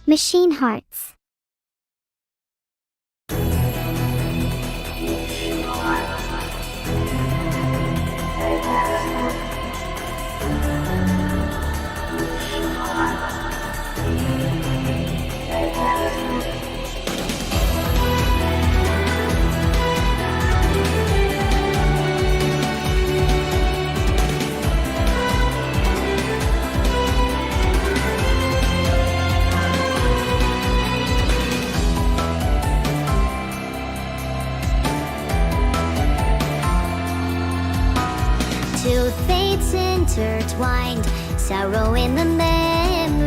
Machine hearts. Two fates intertwined, sorrow in the memories,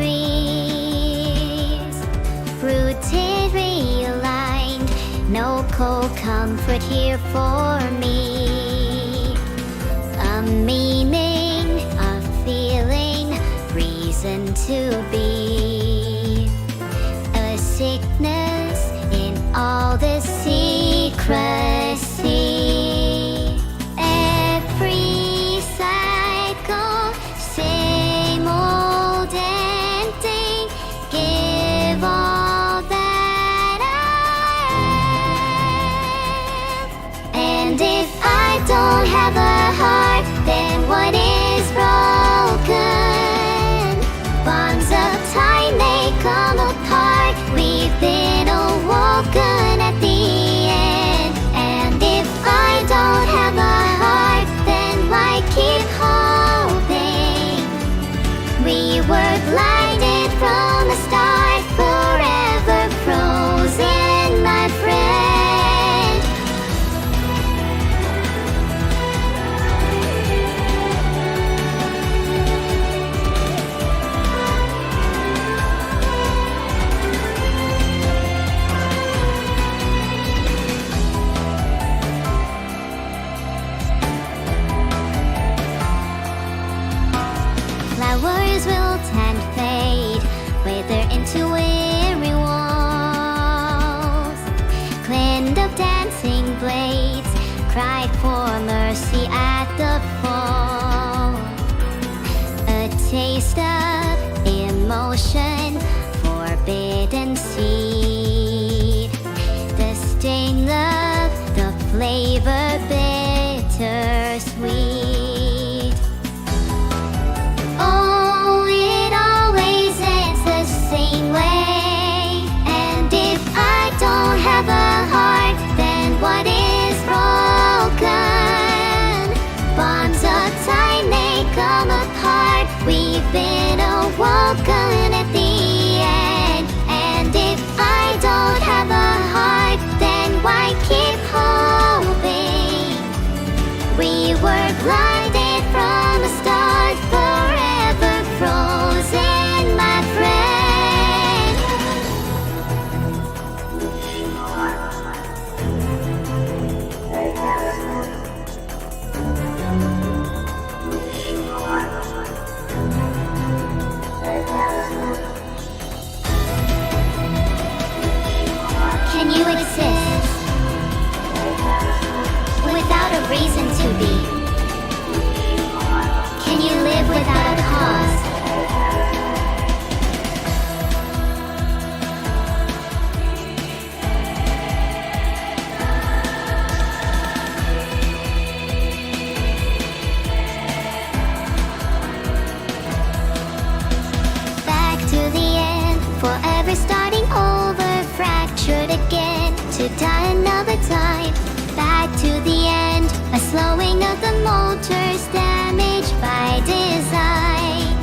rooted, realigned, no cold comfort here for me. A meaning, a feeling, reason to be. A sickness in all the secrecy. Every cycle, same old ending. Give all that I am. And if I don't have a heart, then what is broken? Bonds of time may come apart. We've been awoken at the end. And if I don't have a heart, then why keep hoping? We were blinded from the start, forever frozen, my friend. Flowers wilt and fade, wither into weary walls. Cleaned up dancing blades, cried for mercy at the fall. A taste of emotion, forbidden seed. The sting of the flavor, bittersweet. Oh, it always ends the same way. And if I don't have a heart, then what is broken? Bonds of time may come apart. We've been awoken at the end. And if I don't have a heart, then why keep hoping? We were blinded from the start, forever frozen, my friend. Can you exist without a reason to be? Can you live without a cause? Back to the end, forever starting over, fractured again, to die another time. Back to the end, a slowing of the motors, damaged by design.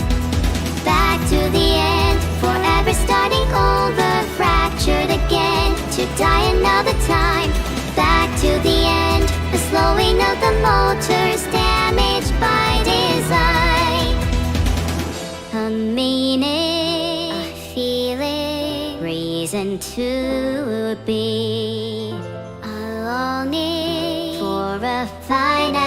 Back to the end, forever starting over, fractured again, to die another time. Back to the end, a slowing of the motors, damaged by design. A meaning, a feeling, reason to be. A longing for a finite